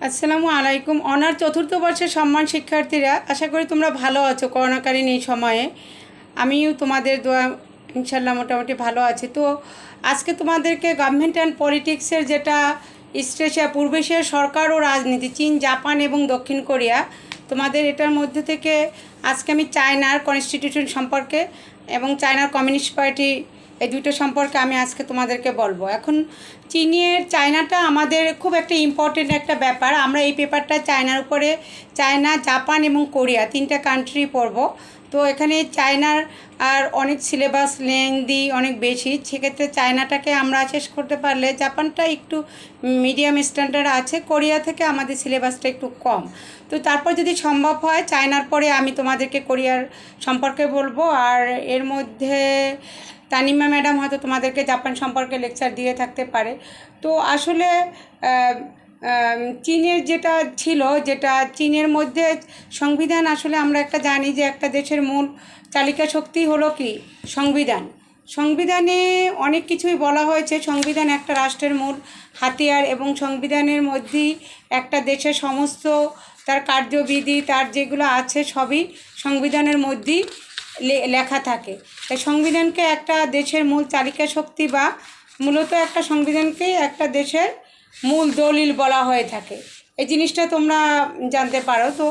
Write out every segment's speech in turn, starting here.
আসসালামু আলাইকুম। অনার চতুর্থ বর্ষের সম্মান শিক্ষার্থীরা, আশা করি তোমরা ভালো আছো করোনাকালীন এই সময়ে। আমিও তোমাদের দোয়া ইনশাল্লাহ মোটামুটি ভালো আছি। তো আজকে তোমাদেরকে গভর্নমেন্ট অ্যান্ড পলিটিক্সের যেটা ইস্ট এশিয়া, পূর্ব এশিয়ার সরকার ও রাজনীতি, চীন, জাপান এবং দক্ষিণ কোরিয়া, তোমাদের এটার মধ্যে থেকে আজকে আমি চায়নার কনস্টিটিউশন সম্পর্কে এবং চায়নার কমিউনিস্ট পার্টি এই দুটো সম্পর্কে আমি আজকে তোমাদেরকে বলবো। এখন চায়নাটা আমাদের খুব একটা ইম্পর্টেন্ট একটা ব্যাপার। আমরা এই পেপারটা চায়নার উপরে, চায়না, জাপান এবং কোরিয়া তিনটা কান্ট্রি পড়ব। তো এখানে চায়নার আর অনেক সিলেবাস লেংদি অনেক বেশি, সেক্ষেত্রে চায়নাটাকে আমরা শেষ করতে পারলে জাপানটা একটু মিডিয়াম স্ট্যান্ডার্ড আছে, কোরিয়া থেকে আমাদের সিলেবাসটা একটু কম। তো তারপর যদি সম্ভব হয় চায়নার পরে আমি তোমাদেরকে কোরিয়ার সম্পর্কে বলবো। আর এর মধ্যে তানিমা ম্যাডাম হয়তো তোমাদেরকে জাপান সম্পর্কে লেকচার দিয়ে থাকতে পারে। তো আসলে চীনের যেটা চীনের মধ্যে সংবিধান, আসলে আমরা একটা জানি যে একটা দেশের মূল চালিকা শক্তি হলো কি সংবিধান। সংবিধানে অনেক কিছুই বলা হয়েছে। সংবিধান একটা রাষ্ট্রের মূল হাতিয়ার এবং সংবিধানের মধ্যেই একটা দেশের সমস্ত তার কার্যবিধি, তার যেগুলো আছে সবই সংবিধানের মধ্যেই লেখা থাকে। তাই সংবিধানকে একটা দেশের মূল চালিকা শক্তি বা মূলত একটা সংবিধানকেই একটা দেশের মূল দলিল বলা হয়ে থাকে। এই জিনিসটা তোমরা জানতে পারো। তো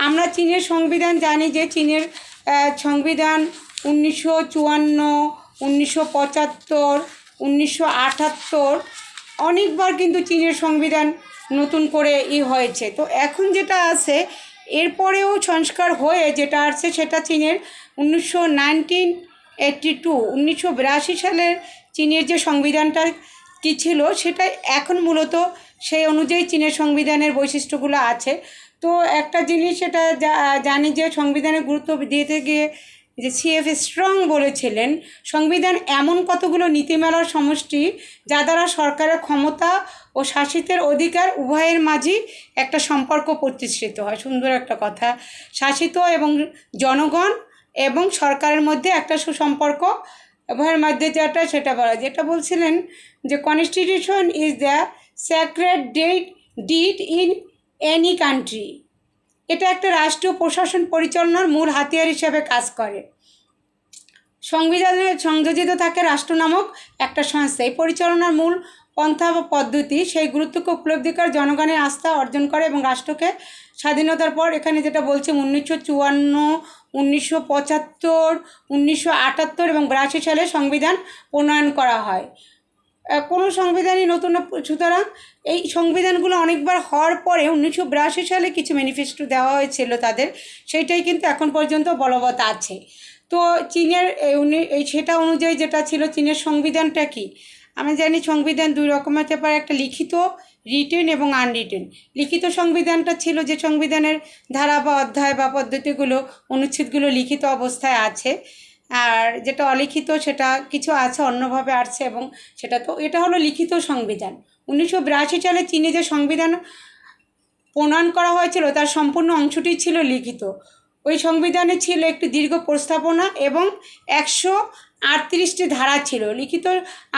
আমরা চীনের সংবিধান জানি যে চীনের সংবিধান 1954, 1975, 1978 অনেকবার কিন্তু চীনের সংবিধান নতুন করে হয়েছে। তো এখন যেটা আছে এরপরেও সংস্কার হয়ে যেটা আসছে সেটা চীনের 1982 সালের চীনের যে সংবিধানটা কী ছিল সেটা এখন মূলত সেই অনুযায়ী চীনের সংবিধানের বৈশিষ্ট্যগুলো আছে। তো একটা জিনিস সেটা জানি যে সংবিধানের গুরুত্ব দিতে গিয়ে যে সিএফ স্ট্রং বলেছিলেন, সংবিধান এমন কতগুলো নীতিমালার সমষ্টি যা দ্বারা সরকারের ক্ষমতা ও শাসিতের অধিকার উভয়ের মাঝেই একটা সম্পর্ক প্রতিষ্ঠিত হয়। সুন্দর একটা কথা। শাসিত এবং জনগণ এবং সরকারের মধ্যে একটা সুসম্পর্ক উভয়ের মধ্যে সেটা যেটা বলছিলেন যে constitution is the sacred did in any country. এটা একটা রাষ্ট্রীয় প্রশাসন পরিচালনার মূল হাতিয়ার হিসেবে কাজ করে। সংবিধানে সংযোজিত থাকে রাষ্ট্র নামক একটা সংস্থা। এই পরিচালনার মূল পন্থা বা পদ্ধতি সেই গুরুত্বকে উপলব্ধি করে জনগণের আস্থা অর্জন করে এবং রাষ্ট্রকে স্বাধীনতার পর এখানে যেটা বলছে 1954, 1975, 1978 এবং 82 সালে সংবিধান প্রণয়ন করা হয়। কোনো সংবিধানই নতুন, সুতরাং এই সংবিধানগুলো অনেকবার হওয়ার পরে 1982 সালে কিছু ম্যানিফেস্টো দেওয়া হয়েছিল তাদের, সেইটাই কিন্তু এখন পর্যন্ত বলবৎ আছে। তো চীনের সেটা অনুযায়ী যেটা ছিল চীনের সংবিধানটা কি আমি জানি, সংবিধান দুই রকমের হতে পারে, একটা লিখিত, রিটেন এবং আনরিটেন। লিখিত সংবিধানটা ছিল যে সংবিধানের ধারা বা অধ্যায় বা পদ্ধতিগুলো, অনুচ্ছেদগুলো লিখিত অবস্থায় আছে। আর যেটা অলিখিত সেটা কিছু আছে অন্যভাবে আসছে, এবং এটা হলো লিখিত সংবিধান। 1982 সালে চীনে যে সংবিধান প্রণয়ন করা হয়েছিল তার সম্পূর্ণ অংশটি ছিল লিখিত। ওই সংবিধানে ছিল একটি দীর্ঘ প্রস্তাবনা এবং 138টি ধারা ছিল। লিখিত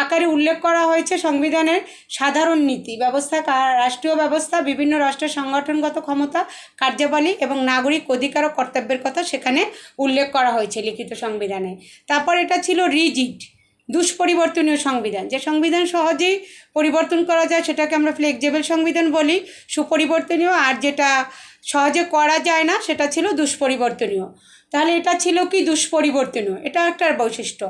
আকারে উল্লেখ করা হয়েছে সংবিধানের সাধারণ নীতি ব্যবস্থা, রাষ্ট্রীয় ব্যবস্থা, বিভিন্ন রাষ্ট্রের সংগঠনগত ক্ষমতা, কার্যাবলী এবং নাগরিক অধিকার ও কর্তব্যের কথা সেখানে উল্লেখ করা হয়েছে লিখিত সংবিধানে। তারপর এটা ছিল রিজিড, দুষ্পরিবর্তনীয় সংবিধান। যে সংবিধান সহজেই পরিবর্তন করা যায় সেটাকে আমরা ফ্লেক্সিবল সংবিধান বলি, সুপরিবর্তনীয়। আর যেটা সহজে করা যায় না সেটা ছিল দুষ্পরিবর্তনীয়। তাহলে এটা ছিল কি দুষ্পরিবর্তনীয়, এটা একটা বৈশিষ্ট্য।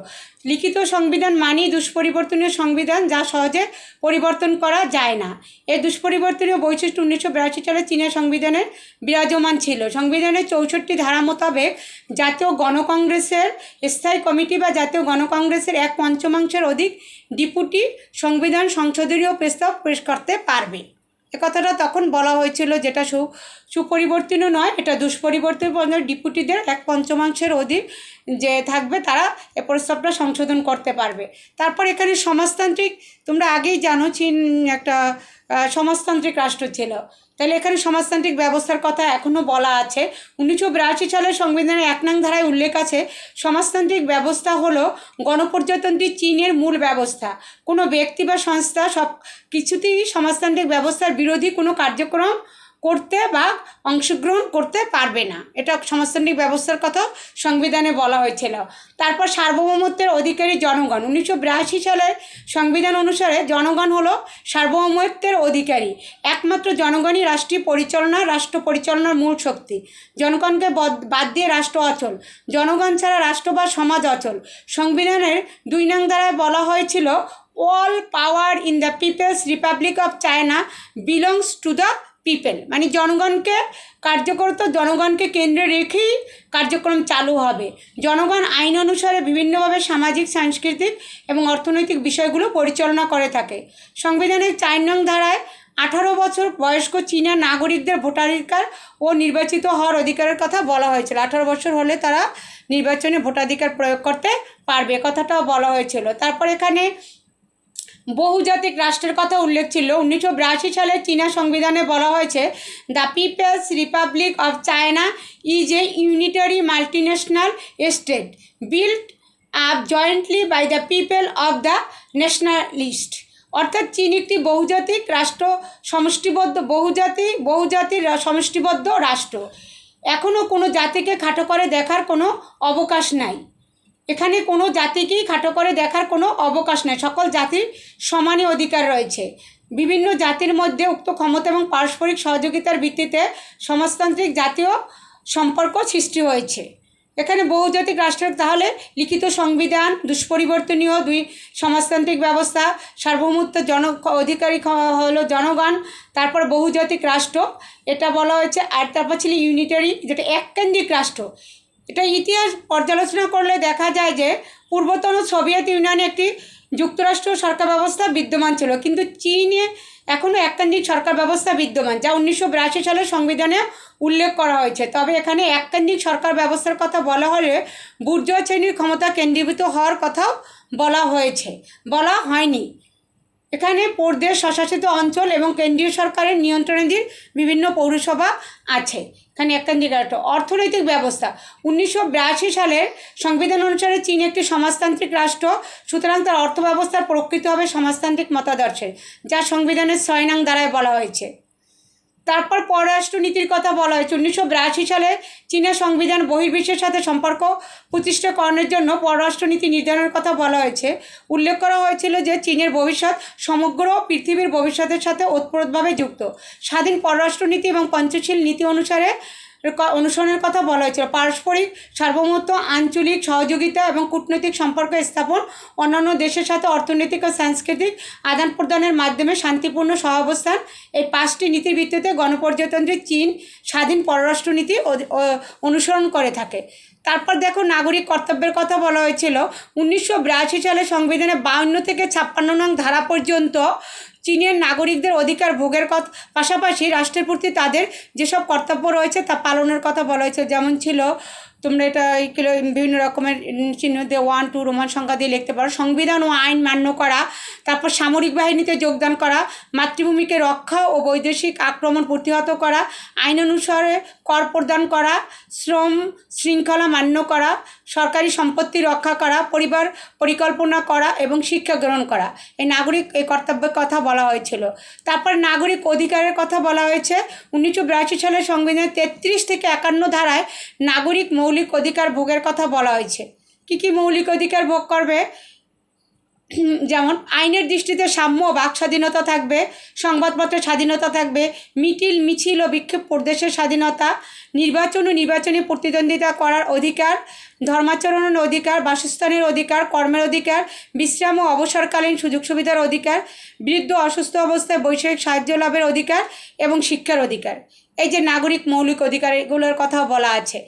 লিখিত সংবিধান মানেই দুষ্পরিবর্তনীয় সংবিধান, যা সহজে পরিবর্তন করা যায় না। এই দুষ্পরিবর্তনীয় বৈশিষ্ট্য 1982 সালে চীনের সংবিধানে বিরাজমান ছিল। সংবিধানের 64 ধারা মোতাবেক জাতীয় গণকংগ্রেসের স্থায়ী কমিটি বা জাতীয় গণকংগ্রেসের 1/5 অধিক ডেপুটি সংবিধান সংশোধনীয় প্রস্তাব পেশ করতে পারবে। এ কথাটা তখন বলা হয়েছিল, যেটা সুপরিবর্তনীয় নয়, এটা দুষ্পরিবর্তনীয়। ডিপুটিদের 1/5 অধিক যে থাকবে তারা এ প্রস্তাবটা সংশোধন করতে পারবে। তারপর এখানে সমাজতান্ত্রিক, তোমরা আগেই জানো চীন একটা সমাজতান্ত্রিক রাষ্ট্র ছিল। তাহলে এখানে সমাজতান্ত্রিক ব্যবস্থার কথা এখনও বলা আছে। 1982 সালের সংবিধানের 1 নং ধারায় উল্লেখ আছে, সমাজতান্ত্রিক ব্যবস্থা হলো গণপ্রজাতন্ত্রী চীনের মূল ব্যবস্থা। কোনো ব্যক্তি বা সংস্থা সব কিছুতেই সমাজতান্ত্রিক ব্যবস্থার বিরোধী কোনো কার্যক্রম করতে বা অংশগ্রহণ করতে পারবে না। এটা সমাজতান্ত্রিক ব্যবস্থার কথা সংবিধানে বলা হয়েছিল। তারপর সার্বভৌমত্বের অধিকারী জনগণ। 1982 সালের সংবিধান অনুসারে জনগণ হলো সার্বভৌমত্বের অধিকারী। একমাত্র জনগণই রাষ্ট্র পরিচালনার মূল শক্তি। জনগণকে বাদ দিয়ে রাষ্ট্র অচল। জনগণ ছাড়া রাষ্ট্র বা সমাজ অচল। সংবিধানের 2 নং ধারায় বলা হয়েছিল, all power in the people's republic of China belongs to the people. মানে জনগণকে কেন্দ্রে রেখেই কার্যক্রম চালু হবে। জনগণ আইন অনুসারে বিভিন্নভাবে সামাজিক, সাংস্কৃতিক এবং অর্থনৈতিক বিষয়গুলো পরিচালনা করে থাকে। সংবিধানের 4 নং ধারায় 18 বছর বয়স্ক চীনা নাগরিকদের ভোটাধিকার ও নির্বাচিত হওয়ার অধিকারের কথা বলা হয়েছিল। 18 বছর হলে তারা নির্বাচনে ভোটাধিকার প্রয়োগ করতে পারবে, কথাটাও বলা হয়েছিল। তারপর এখানে বহুজাতিক রাষ্ট্রের কথা উল্লেখ ছিল। 1982 সালে চীনা সংবিধানে বলা হয়েছে, the people's republic of China is a unitary multinational state built up jointly by the people of the nationalist. অর্থাৎ চীন একটি বহুজাতিক রাষ্ট্র, বহুজাতির সমষ্টিবদ্ধ রাষ্ট্র। এখনও কোনো জাতিকে খাটো করে দেখার কোনো অবকাশ নাই। এখানে কোনো জাতিকেই খাটো করে দেখার কোনো অবকাশ নেই। সকল জাতির সমানই অধিকার রয়েছে। বিভিন্ন জাতির মধ্যে উক্ত ক্ষমতা এবং পারস্পরিক সহযোগিতার ভিত্তিতে সমাজতান্ত্রিক জাতীয় সম্পর্ক সৃষ্টি হয়েছে। এখানে বহুজাতিক রাষ্ট্রের তাহলে লিখিত সংবিধান, দুষ্পরিবর্তনীয় 2 সমাজতান্ত্রিক ব্যবস্থা, সার্বভৌমত্ব, অধিকারী হলো জনগণ, তারপর বহুজাতিক রাষ্ট্র এটা বলা হয়েছে। আর তারপর ছিল ইউনিটারি, যেটা এককেন্দ্রিক রাষ্ট্র। এটা ইতিহাস পর্যালোচনা করলে দেখা যায় যে পূর্বতন সোভিয়েত ইউনিয়নে একটি যুক্তরাষ্ট্র সরকার ব্যবস্থা বিদ্যমান ছিল, কিন্তু চীনে এখনও এককেন্দ্রিক সরকার ব্যবস্থা বিদ্যমান, যা 1982 সালের সংবিধানে উল্লেখ করা হয়েছে। তবে এখানে এককেন্দ্রিক সরকার ব্যবস্থার কথা বলা হলে বুর্জোয়া শ্রেণীর ক্ষমতা কেন্দ্রীভূত হওয়ার কথাও বলা হয়নি। এখানে প্রদেশ, স্বশাসিত অঞ্চল এবং কেন্দ্রীয় সরকারের নিয়ন্ত্রণাধীন বিভিন্ন পৌরসভা আছে। এখানে এককেন্দ্রিক রাষ্ট্র। অর্থনৈতিক ব্যবস্থা। 1982 সালের সংবিধান অনুসারে চীন একটি সমাজতান্ত্রিক রাষ্ট্র, সুতরাং তার অর্থব্যবস্থার প্রকৃত হবে সমাজতান্ত্রিক মতাদর্শের, যা সংবিধানের 6 নং ধারায় বলা হয়েছে। তারপর পররাষ্ট্রনীতির কথা বলা হয়েছে। 1982 সালে চীনের সংবিধান বহির্বিশ্বের সাথে সম্পর্ক প্রতিষ্ঠাকরণের জন্য পররাষ্ট্রনীতি নির্ধারণের কথা বলা হয়েছে। উল্লেখ করা হয়েছিল যে চীনের ভবিষ্যৎ সমগ্র পৃথিবীর ভবিষ্যতের সাথে ওতপ্রোতভাবে যুক্ত। স্বাধীন পররাষ্ট্রনীতি এবং পঞ্চশীল নীতি অনুসরণের কথা বলা হয়েছিল। পারস্পরিক সার্বভৌমত্ব, আঞ্চলিক সহযোগিতা এবং কূটনৈতিক সম্পর্ক স্থাপন, অন্যান্য দেশের সাথে অর্থনৈতিক ও সাংস্কৃতিক আদান প্রদানের মাধ্যমে শান্তিপূর্ণ সহাবস্থান, এই 5টি নীতির ভিত্তিতে গণপ্রজাতন্ত্রী চীন স্বাধীন পররাষ্ট্রনীতি অনুসরণ করে থাকে। তারপর দেখো নাগরিক কর্তব্যের কথা বলা হয়েছিল। 1982 সালে সংবিধানে 52 থেকে 56 নং ধারা পর্যন্ত চীনের নাগরিকদের অধিকার ভোগের পাশাপাশি রাষ্ট্রের প্রতি তাদের যেসব কর্তব্য রয়েছে তা পালনের কথা বলা হয়েছে। যেমন ছিল, তোমরা এটা বিভিন্ন রকমের চিহ্ন দিয়ে 1, 2 রোমান সংখ্যা দিয়ে লিখতে পারো। সংবিধান ও আইন মান্য করা, তারপর সামরিক বাহিনীতে যোগদান করা, মাতৃভূমিকে রক্ষা ও বৈদেশিক আক্রমণ প্রতিহত করা, আইন অনুসারে কর প্রদান করা, শ্রম শৃঙ্খলা মান্য করা, সরকারি সম্পত্তি রক্ষা করা, পরিবার পরিকল্পনা করা এবং শিক্ষা গ্রহণ করা, এই কর্তব্যের কথা বলা হয়েছিল। তারপর নাগরিক অধিকারের কথা বলা হয়েছে। 1982 সালের সংবিধানের 33 থেকে 51 ধারায় নাগরিক মৌলিক অধিকার ভোগের কথা বলা হয়েছে। কী মৌলিক অধিকার ভোগ করবে? যেমন আইনের দৃষ্টিতে সাম্য, বাক স্বাধীনতা থাকবে, সংবাদপত্রের স্বাধীনতা থাকবে, মিছিল ও বিক্ষোভ প্রদেশের স্বাধীনতা, নির্বাচন ও নির্বাচনী প্রতিদ্বন্দ্বিতা করার অধিকার, ধর্মাচরণের অধিকার, বাসস্থানের অধিকার, কর্মের অধিকার, বিশ্রাম ও অবসরকালীন সুযোগ সুবিধার অধিকার, বৃদ্ধ অসুস্থ অবস্থায় বৈষয়িক সাহায্য লাভের অধিকার এবং শিক্ষার অধিকার। এই যে নাগরিক মৌলিক অধিকার, এগুলোর কথাও বলা আছে।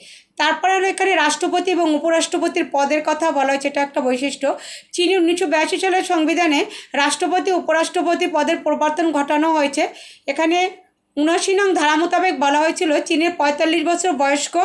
তারপরে হলো এখানে রাষ্ট্রপতি এবং উপরাষ্ট্রপতির পদের কথা বলা হয়েছে। এটা একটা বৈশিষ্ট্য। চীনের 1982 সালের সংবিধানে রাষ্ট্রপতি উপরাষ্ট্রপতি পদের প্রবর্তন ঘটানো হয়েছে। এখানে 79 নং ধারা মোতাবেক বলা হয়েছিল চীনের 45 বছর বয়স্ক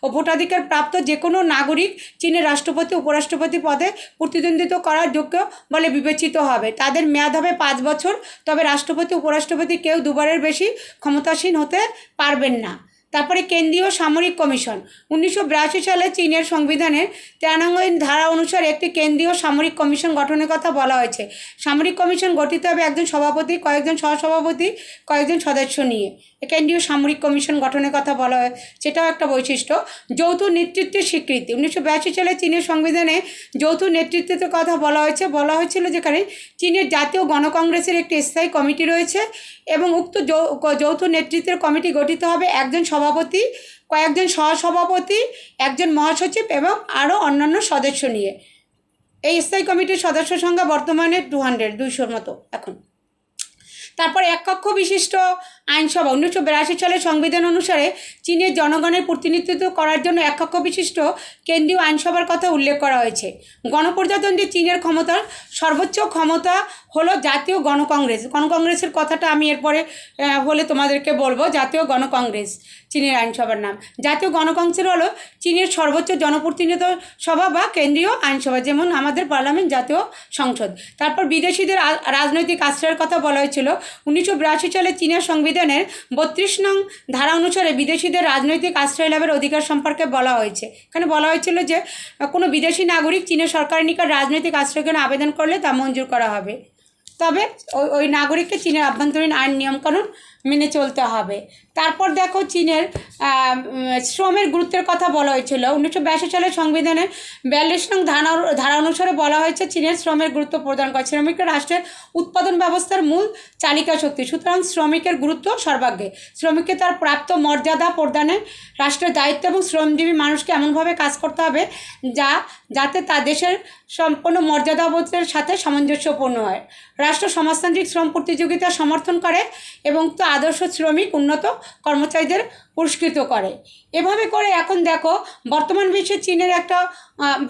ও ভোটাধিকার প্রাপ্ত যে কোনো নাগরিক চীনের রাষ্ট্রপতি উপরাষ্ট্রপতি পদে প্রতিদ্বন্দ্বিতা করার যোগ্য বলে বিবেচিত হবে। তাদের মেয়াদ হবে 5 বছর, তবে রাষ্ট্রপতি উপরাষ্ট্রপতি কেউ দুবারের বেশি ক্ষমতাসীন হতে পারবেন না। তারপরে কেন্দ্রীয় সামরিক কমিশন 1982 সালে চীনের সংবিধানের 93 ধারা অনুসারে একটি কেন্দ্রীয় সামরিক কমিশন গঠনের কথা বলা হয়েছে। সামরিক কমিশন গঠিত হবে একজন সভাপতি, কয়েকজন সহসভাপতি, কয়েকজন সদস্য নিয়ে। কেন্দ্রীয় সামরিক কমিশন গঠনের কথা বলা হয়, সেটাও একটা বৈশিষ্ট্য। যৌথ নেতৃত্বের স্বীকৃতি 1982 সালে চীনের সংবিধানে যৌথ নেতৃত্বের কথা বলা হয়েছিল যেখানে চীনের জাতীয় গণকংগ্রেসের একটি স্থায়ী কমিটি রয়েছে এবং উক্ত যৌথ নেতৃত্বের কমিটি গঠিত হবে একজন সভাপতি, কয়েকজন সহসভাপতি, একজন মহাসচিব এবং আরও অন্যান্য সদস্য নিয়ে। এই স্থায়ী কমিটির সদস্য সংখ্যা বর্তমানে 200 মতো এখন। তারপর এক কক্ষ বিশিষ্ট আইনসভা 1982 সালের সংবিধান অনুসারে চীনের জনগণের প্রতিনিধিত্ব করার জন্য এক কক্ষ বিশিষ্ট কেন্দ্রীয় আইনসভার কথা উল্লেখ করা হয়েছে। গণপ্রজাতন্ত্রী চীনের ক্ষমতার সর্বোচ্চ ক্ষমতা হলো জাতীয় গণকংগ্রেস। গণকংগ্রেসের কথাটা আমি এরপরে হলে তোমাদেরকে বলবো। জাতীয় গণকংগ্রেস চীনের আইনসভার নাম। জাতীয় গণকংগ্রেস হলো চীনের সর্বোচ্চ জনপ্রতিনিধি সভা বা কেন্দ্রীয় আইনসভা, যেমন আমাদের পার্লামেন্ট, জাতীয় সংসদ। তারপর বিদেশিদের রাজনৈতিক আশ্রয়ের কথা বলা হয়েছিল। 1982 সালে চীনের সংবিধানের 32 নং ধারা অনুসারে বিদেশিদের রাজনৈতিক আশ্রয় লাভের অধিকার সম্পর্কে বলা হয়েছে। এখানে বলা হয়েছিল যে কোনো বিদেশি নাগরিক চীনের সরকারের নিকট রাজনৈতিক আশ্রয়ের জন্য আবেদন করলে তা মঞ্জুর করা হবে, তবে ওই নাগরিককে চীনের আভ্যন্তরীণ আইন নিয়মকানুন মেনে চলতে হবে। তারপর দেখো চীনের শ্রমের গুরুত্বের কথা বলা হয়েছিল। 1982 সালের সংবিধানের 42 নং ধারা অনুসারে বলা হয়েছে চীনের শ্রমের গুরুত্ব প্রদান করে। শ্রমিকরা রাষ্ট্রের উৎপাদন ব্যবস্থার মূল চালিকা শক্তি, সুতরাং শ্রমিকের গুরুত্ব সর্বাগ্রে। শ্রমিককে তার প্রাপ্ত মর্যাদা প্রদানে রাষ্ট্রের দায়িত্ব এবং শ্রমজীবী মানুষকে এমনভাবে কাজ করতে হবে যাতে তা দেশের সম্পূর্ণ মর্যাদাবোধের সাথে সামঞ্জস্যপূর্ণ হয়। রাষ্ট্র সমাজতান্ত্রিক শ্রম প্রতিযোগিতা সমর্থন করে এবং তো আদর্শ শ্রমিক উন্নত কর্মচারীদের পুরস্কৃত করে। এভাবে করে এখন দেখো বর্তমান বিশ্বে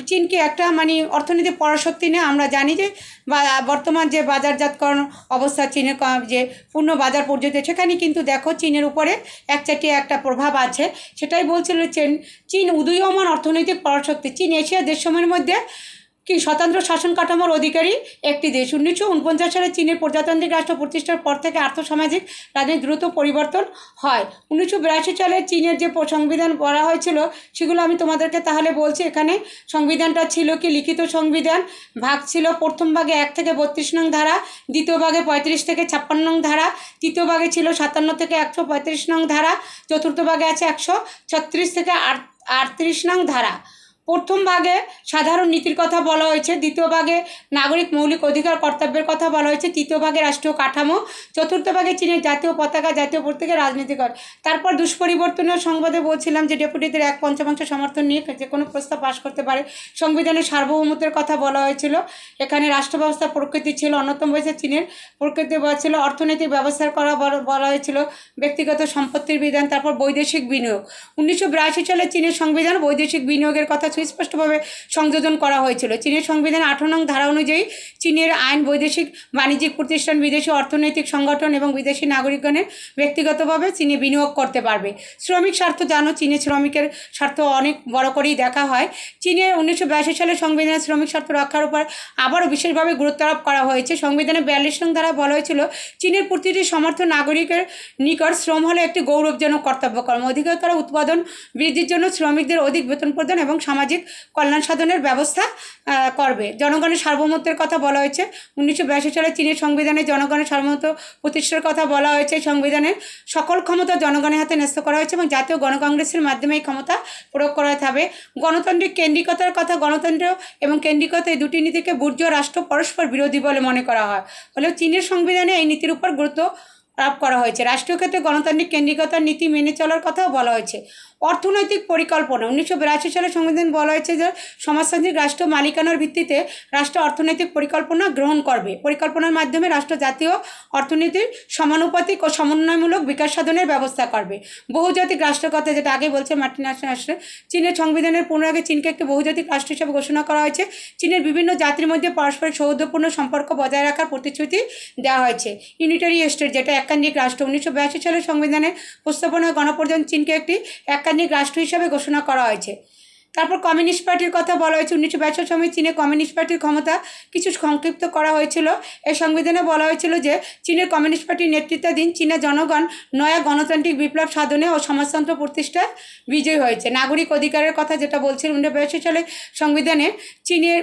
চীনকে একটা মানে অর্থনীতি পরাশক্তি নিয়ে আমরা জানি যে বর্তমান যে বাজারজাতকরণ অবস্থা চীনের যে পূর্ণ বাজার পর্যন্ত, সেখানে কিন্তু দেখো চীনের উপরে একচাটিয়া একটা প্রভাব আছে। সেটাই বলছিল চীন উদীয়মান অর্থনৈতিক পরাশক্তি। চীন এশিয়ার দেশসমূহের মধ্যে স্বতন্ত্র শাসন কাঠামোর অধিকারী একটি দেশ। 1949 সালে চীনের প্রজাতান্ত্রিক রাষ্ট্র প্রতিষ্ঠার পর থেকে আর্থসামাজিক রাজনীতি দ্রুত পরিবর্তন হয়। 1982 সালে চীনের যে সংবিধান করা হয়েছিল সেগুলো আমি তোমাদেরকে তাহলে বলছি। এখানে সংবিধানটা ছিল কি লিখিত সংবিধান, ভাগ ছিল প্রথম ভাগে 1 থেকে 32 নং ধারা, দ্বিতীয় ভাগে 35 থেকে 56 নং ধারা, তৃতীয় ভাগে ছিল 57 থেকে 135 নং ধারা, চতুর্থ ভাগে আছে 136 থেকে 38 নং ধারা। প্রথম ভাগে সাধারণ নীতির কথা বলা হয়েছে, দ্বিতীয় ভাগে নাগরিক মৌলিক অধিকার কর্তব্যের কথা বলা হয়েছে, তৃতীয় ভাগে রাষ্ট্রীয় কাঠামো, চতুর্থ ভাগে চীনের জাতীয় পতাকা, জাতীয় প্রতীকের রাজনীতিকর। তারপর দুষ্পরিবর্তনীয় সংবাদে বলছিলাম যে ডেপুটিদের 1/5 সমর্থন নিয়ে যে কোনো প্রস্তাব পাশ করতে পারে। সংবিধানের সার্বভৌমত্বের কথা বলা হয়েছিল। এখানে রাষ্ট্র ব্যবস্থার প্রকৃতি ছিল অন্যতম হয়েছে চীনের প্রকৃতি ছিল অর্থনৈতিক ব্যবস্থার করা বলা হয়েছিল, ব্যক্তিগত সম্পত্তির বিধান। তারপর বৈদেশিক বিনিয়োগ 1982 সালে চীনের সংবিধান বৈদেশিক বিনিয়োগের কথা সুস্পষ্টভাবে সংযোজন করা হয়েছিল। চীনের সংবিধান 18 নং ধারা অনুযায়ী চীনের আইন বৈদেশিক বাণিজ্যিক প্রতিষ্ঠান, বিদেশি অর্থনৈতিক সংগঠন এবং বিদেশি নাগরিকগণের ব্যক্তিগতভাবে চীনে বিনিয়োগ করতে পারবে। শ্রমিক স্বার্থ জানো, চীনে শ্রমিকের স্বার্থ অনেক বড় করেই দেখা হয়। চীনে 1982 সালে সংবিধানে শ্রমিক স্বার্থ রক্ষার উপর আবারও বিশেষভাবে গুরুত্ব আরোপ করা হয়েছে। সংবিধানে 42 নং ধারা বলা হয়েছিল চীনের প্রতিটি সমর্থ নাগরিকের নিকট শ্রম হলো একটি গৌরবজনক কর্তব্যকর্ম। অধিকার করা উৎপাদন বৃদ্ধির জন্য শ্রমিকদের অধিক বেতন প্রদান এবং সামাজিক কল্যাণ সাধনের ব্যবস্থা করবে। জনগণের সার্বভৌমত্বের কথা বলা হয়েছে। 1982 সালে চীনের সংবিধানে জনগণের সার্বভৌমত্ব প্রতিষ্ঠার কথা বলা হয়েছে। সংবিধানের সকল ক্ষমতা জনগণের হাতে ন্যস্ত করা হয়েছে এবং জাতীয় গণকংগ্রেসের মাধ্যমে এই ক্ষমতা প্রয়োগ করা হবে। গণতান্ত্রিক কেন্দ্রিকতার কথা, গণতন্ত্র এবং কেন্দ্রিকতা এই দুটি নীতিকে বুর্জোয়া রাষ্ট্র পরস্পর বিরোধী বলে মনে করা হয়। ফলে চীনের সংবিধানে এই নীতির উপর গুরুত্ব আরোপ করা হয়েছে। রাষ্ট্রীয় ক্ষেত্রে গণতান্ত্রিক কেন্দ্রিকতার নীতি মেনে চলার কথাও বলা হয়েছে। অর্থনৈতিক পরিকল্পনা 1982 সালের সংবিধান বলা হয়েছে যে সমাজতান্ত্রিক রাষ্ট্র মালিকানার ভিত্তিতে রাষ্ট্র অর্থনৈতিক পরিকল্পনা গ্রহণ করবে। পরিকল্পনার মাধ্যমে রাষ্ট্র জাতীয় অর্থনীতির সমানুপাতিক ও সমন্বয়মূলক বিকাশ সাধনের ব্যবস্থা করবে। বহুজাতিক রাষ্ট্রের কথা যেটা আগে বলছে মাল্টিন্যাশনাল রাষ্ট্রে, চীনের সংবিধানের পুনরাগে চীনকে একটি বহুজাতিক রাষ্ট্র হিসেবে ঘোষণা করা হয়েছে। চীনের বিভিন্ন জাতির মধ্যে পারস্পরিক সৌহার্দ্যপূর্ণ সম্পর্ক বজায় রাখার প্রতিশ্রুতি দেওয়া হয়েছে। ইউনিটারি স্টেট যেটা এককান্নিক রাষ্ট্র। 1982 সালের সংবিধানে প্রস্তাবনায় গণপ্রজাতন্ত্রী চীনকে একটি এককান্নিক রাষ্ট্র হিসাবে ঘোষণা করা হয়েছে। তারপর কমিউনিস্ট পার্টির কথা বলা হয়েছে। 1962 সময় চীনে কমিউনিস্ট পার্টির ক্ষমতা কিছু সংক্ষিপ্ত করা হয়েছিল। এই সংবিধানে বলা হয়েছিল যে চীনের কমিউনিস্ট পার্টির নেতৃত্বাধীন চীনের জনগণ নয়া গণতান্ত্রিক বিপ্লব সাধনে ও সমাজতন্ত্র প্রতিষ্ঠায় বিজয়ী হয়েছে। নাগরিক অধিকারের কথা যেটা বলছিলাম, 1982 সালে সংবিধানে চীনের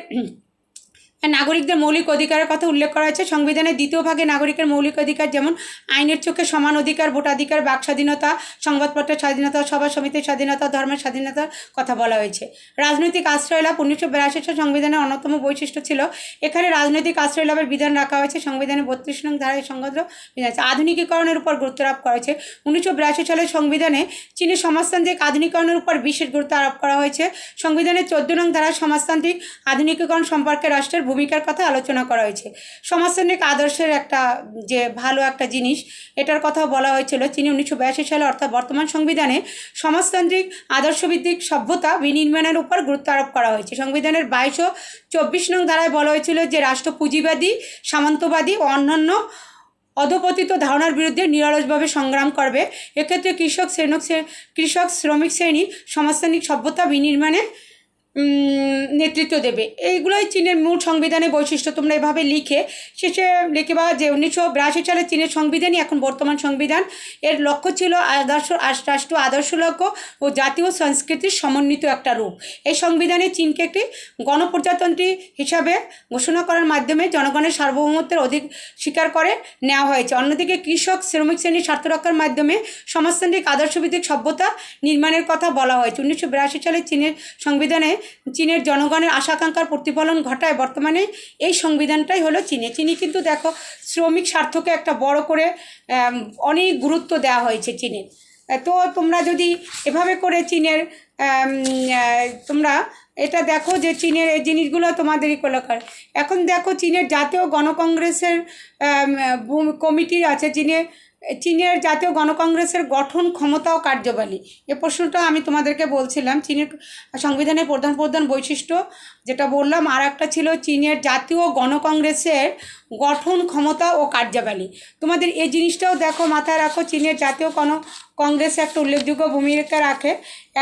নাগরিকদের মৌলিক অধিকারের কথা উল্লেখ করা হয়েছে। সংবিধানের দ্বিতীয় ভাগে নাগরিকের মৌলিক অধিকার যেমন আইনের চোখে সমান অধিকার, ভোটাধিকার, বাক স্বাধীনতা, সংবাদপত্রের স্বাধীনতা, সভা সমিতির স্বাধীনতা, ধর্মের স্বাধীনতার কথা বলা হয়েছে। রাজনৈতিক আশ্রয় লাভ 1982 সাল সংবিধানের অন্যতম বৈশিষ্ট্য ছিল এখানে রাজনৈতিক আশ্রয় লাভের বিধান রাখা হয়েছে। সংবিধানের 32 নং ধারায় সংগত বিধান আছে। আধুনিকীকরণের উপর গুরুত্ব আরোপ করা হয়েছে। 1982 সালের সংবিধানে চীনের সমাজতান্ত্রিক আধুনিকীকরণের উপর বিশেষ গুরুত্ব আরোপ করা হয়েছে। সংবিধানের 14 নং ধারায় সমাজতান্ত্রিক আধুনিকীকরণ সম্পর্কে রাষ্ট্রের ভূমিকার কথা আলোচনা করা হয়েছে। সমাজতান্ত্রিক আদর্শের একটা যে ভালো একটা জিনিস, এটার কথাও বলা হয়েছিল। চীনে 1982 সালে অর্থাৎ বর্তমান সংবিধানে সমাজতান্ত্রিক আদর্শভিত্তিক সভ্যতা বিনির্মাণের উপর গুরুত্ব আরোপ করা হয়েছে। সংবিধানের 22 ও 24 নং ধারায় বলা হয়েছিল যে রাষ্ট্র পুঁজিবাদী, সামন্তবাদী ও অন্যান্য অধপতিত ধারণার বিরুদ্ধে নিরলসভাবে সংগ্রাম করবে। এক্ষেত্রে কৃষক শ্রমিক শ্রেণী সমাজতান্ত্রিক সভ্যতা বিনির্মাণে নেতৃত্ব দেবে। এইগুলোই চীনের মূল সংবিধানের বৈশিষ্ট্য। তোমরা এভাবে লিখে শেষে লিখবা যে 1982 সালে চীনের সংবিধানই এখন বর্তমান সংবিধান। এর লক্ষ্য ছিল রাষ্ট্র আদর্শ লক্ষ্য ও জাতীয় সংস্কৃতির সমন্বিত একটা রূপ। এই সংবিধানে চীনকে একটি গণপ্রজাতন্ত্রী হিসাবে ঘোষণা করার মাধ্যমে জনগণের সার্বভৌমত্বের অধিক স্বীকার করে নেওয়া হয়েছে। অন্যদিকে কৃষক শ্রমিক শ্রেণীর স্বার্থ রক্ষার মাধ্যমে সমাজতান্ত্রিক আদর্শভিত্তিক সভ্যতা নির্মাণের কথা বলা হয়েছে। 1982 সালে চীনের সংবিধানে চীনের জনগণের আশাকাঙ্ক্ষার প্রতিফলন ঘটায় বর্তমানে এই সংবিধানটাই হলো চীনে কিন্তু দেখো শ্রমিক স্বার্থকে একটা বড় করে অনেক গুরুত্ব দেওয়া হয়েছে চীনের। তো তোমরা যদি এভাবে করে চীনের তোমরা এটা দেখো যে চীনের এই জিনিসগুলো তোমাদেরই কলকার। এখন দেখো চীনের জাতীয় গণকংগ্রেসের কমিটি আছে। চীনের জাতীয় গণকংগ্রেসের গঠন, ক্ষমতা ও কার্যবলী, এ প্রশ্নটা আমি তোমাদেরকে বলছিলাম। চীনের সংবিধানের প্রধান বৈশিষ্ট্য যেটা বললাম, আর একটা ছিল চীনের জাতীয় গণকংগ্রেসের গঠন, ক্ষমতা ও কার্যাবলী। তোমাদের এই জিনিসটাও দেখো, মাথায় রাখো। চীনের জাতীয় কংগ্রেস একটা উল্লেখযোগ্য ভূমিকা রাখে।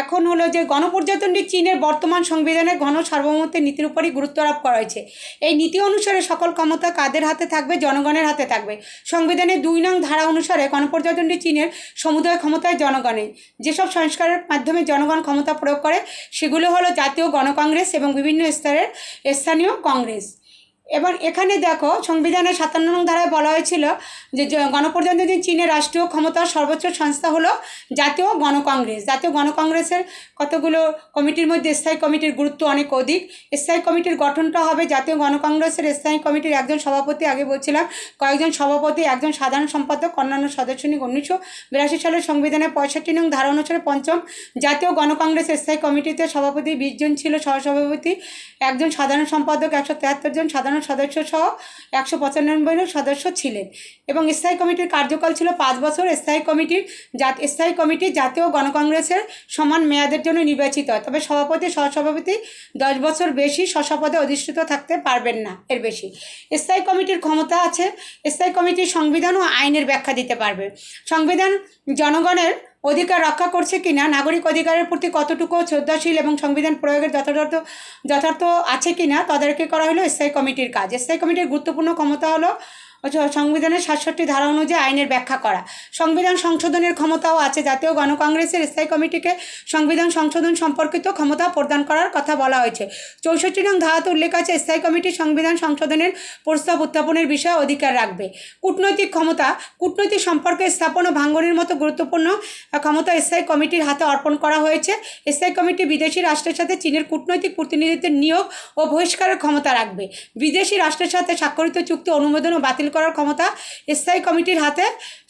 এখন হলো যে গণপ্রজাতন্ত্রী চীনের বর্তমান সংবিধানে সার্বভৌমত্বের নীতির উপরই গুরুত্ব আরোপ করা হয়েছে। এই নীতি অনুসারে সকল ক্ষমতা কাদের হাতে থাকবে? জনগণের হাতে থাকবে। সংবিধানের 2 নং ধারা অনুসারে গণপ্রজাতন্ত্রী চীনের সমুদায় ক্ষমতায় জনগণের। যেসব সংস্কারের মাধ্যমে জনগণ ক্ষমতা প্রয়োগ করে সেগুলো হলো জাতীয় গণকংগ্রেস এবং বিভিন্ন স্তরের স্থানীয় কংগ্রেস। এবার এখানে দেখো সংবিধানের 57 নং ধারায় বলা হয়েছিল যে গণপ্রজাতন্ত্রী চীনের রাষ্ট্রীয় ক্ষমতার সর্বোচ্চ সংস্থা হলো জাতীয় গণকংগ্রেস। জাতীয় গণকংগ্রেসের কতগুলো কমিটির মধ্যে স্থায়ী কমিটির গুরুত্ব অনেক অধিক। স্থায়ী কমিটির গঠনটা হবে জাতীয় গণকংগ্রেসের স্থায়ী কমিটির একজন সভাপতি, আগে বলছিলাম কয়েকজন সভাপতি, একজন সাধারণ সম্পাদক, অন্যান্য সদস্য নিয়ে 1982 সালের সংবিধানের 65 নং ধারা অনুসারে পঞ্চম জাতীয় গণকংগ্রেস স্থায়ী কমিটিতে সভাপতি 20 জন ছিল, সহসভাপতি একজন, সাধারণ সম্পাদক 173 জন, সাধারণ সদস্য সহ 195 জন সদস্য ছিলেন এবং স্থায়ী কমিটির কার্যকাল ছিল 5 বছর। স্থায়ী কমিটি জাতীয় গণকংগ্রেসের সমান মেয়াদের জন্য নির্বাচিত হয়, তবে সভাপতি সহসভাপতি 10 বছর বেশি স্বপদে অধিষ্ঠিত থাকতে পারবেন না, এর বেশি। স্থায়ী কমিটির ক্ষমতা আছে, স্থায়ী কমিটির সংবিধান ও আইনের ব্যাখ্যা দিতে পারবে। সংবিধান জনগণের অধিকার রক্ষা করছে কিনা, নাগরিক অধিকারের প্রতি কতটুকু শ্রদ্ধাশীল এবং সংবিধান প্রয়োগের যথার্থ আছে কিনা তদারকি করা হলো স্থায়ী কমিটির কাজ। স্থায়ী কমিটির গুরুত্বপূর্ণ ক্ষমতা হলো সংবিধানের 67 ধারা অনুযায়ী আইনের ব্যাখ্যা করা। সংবিধান সংশোধনের ক্ষমতাও আছে। জাতীয় গণকংগ্রেসের স্থায়ী কমিটিকে সংবিধান সংশোধন সম্পর্কিত ক্ষমতা প্রদান করার কথা বলা হয়েছে। 64 নং ধারাতে উল্লেখ আছে স্থায়ী কমিটি সংবিধান সংশোধনের প্রস্তাব উত্থাপনের বিষয়ে অধিকার রাখবে। কূটনৈতিক ক্ষমতা, কূটনৈতিক সম্পর্ক স্থাপন ও ভাঙ্গনের মতো গুরুত্বপূর্ণ ক্ষমতা স্থায়ী কমিটির হাতে অর্পণ করা হয়েছে। স্থায়ী কমিটি বিদেশি রাষ্ট্রের সাথে চীনের কূটনৈতিক প্রতিনিধিত্বের নিয়োগ ও বহিষ্কারের ক্ষমতা রাখবে। বিদেশি রাষ্ট্রের সাথে স্বাক্ষরিত চুক্তি অনুমোদন ও বাতিল করার ক্ষমতা স্থায়ী কমিটির হাতে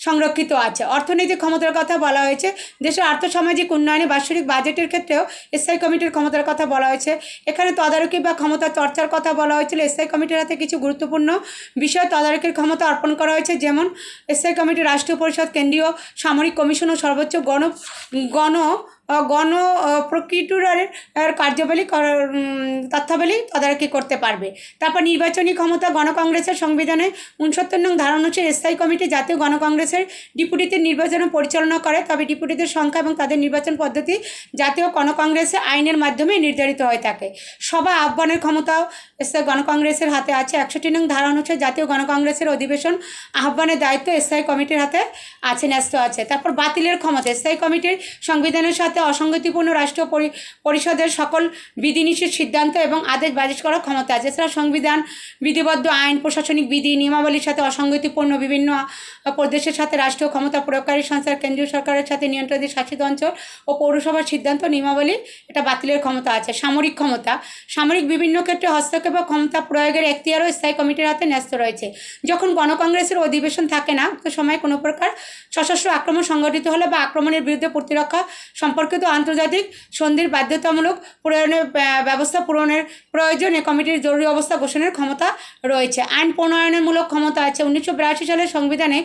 সংরক্ষিত আছে। অর্থনৈতিক ক্ষমতার কথা বলা হয়েছে। দেশের আর্থসামাজিক উন্নয়নে বাৎসরিক বাজেটের ক্ষেত্রেও স্থায়ী কমিটির ক্ষমতার কথা বলা হয়েছে। এখানে তদারকি বা ক্ষমতা চর্চার কথা বলা হয়েছিল। স্থায়ী কমিটির হাতে কিছু গুরুত্বপূর্ণ বিষয় তদারকির ক্ষমতা অর্পণ করা হয়েছে, যেমন স্থায়ী কমিটি রাষ্ট্রীয় পরিষদ, কেন্দ্রীয় সামরিক কমিশন ও সর্বোচ্চ গণ গণ প্রকিউটরের কার্যাবলী তথ্যাবলী তদারকি করতে পারবে। তারপর নির্বাচনী ক্ষমতা, গণকংগ্রেসের সংবিধানে 69 নং ধারা অনুসারে স্থায়ী কমিটি জাতীয় গণকংগ্রেসের ডিপুটিদের নির্বাচন পরিচালনা করে, তবে ডিপুটিদের সংখ্যা এবং তাদের নির্বাচন পদ্ধতি জাতীয় গণকংগ্রেসের আইনের মাধ্যমে নির্ধারিত হয়ে থাকে। সভা আহ্বানের ক্ষমতাও স্থায়ী গণকংগ্রেসের হাতে আছে। 61 নং ধারা অনুসারে জাতীয় গণকংগ্রেসের অধিবেশন আহ্বানের দায়িত্ব স্থায়ী কমিটির হাতে আছে, ন্যস্ত আছে। তারপর বাতিলের ক্ষমতা, স্থায়ী কমিটির সংবিধানের সাথে অসঙ্গতিপূর্ণ রাষ্ট্রীয় পরিষদের সকল বিধিনিষেধ সিদ্ধান্ত এবং আদেশ বাতিল করার ক্ষমতা আছে। এছাড়া সংবিধান, বিধিবদ্ধ আইন, প্রশাসনিক বিধি, নিয়মাবলীর সাথে অসঙ্গতিপূর্ণ বিভিন্ন প্রদেশের সাথে রাষ্ট্রীয় ক্ষমতা প্রয়োগকারী সংস্থার কেন্দ্রীয় সরকারের সাথে নিয়ন্ত্রণাধীন শাসিত অঞ্চল ও পৌরসভার সিদ্ধান্ত নিয়মাবলী এটা বাতিলের ক্ষমতা আছে। সামরিক ক্ষমতা, সামরিক বিভিন্ন ক্ষেত্রে হস্তক্ষেপ বা ক্ষমতা প্রয়োগের এখতিয়ারও স্থায়ী কমিটির হাতে ন্যস্ত রয়েছে। যখন গণকংগ্রেসের অধিবেশন থাকে না, উক্ত সময়ে কোনো প্রকার সশস্ত্র আক্রমণ সংঘটিত হলে বা আক্রমণের বিরুদ্ধে প্রতিরক্ষা সম্পর্কিত আন্তর্জাতিক সন্ধির বাধ্যতামূলক প্রণয়নের ব্যবস্থা পূরণের প্রয়োজন এ কমিটির জরুরি অবস্থা ঘোষণার ক্ষমতা রয়েছে। আইন প্রণয়নের মূলক ক্ষমতা আছে। 1982 সালের সংবিধানে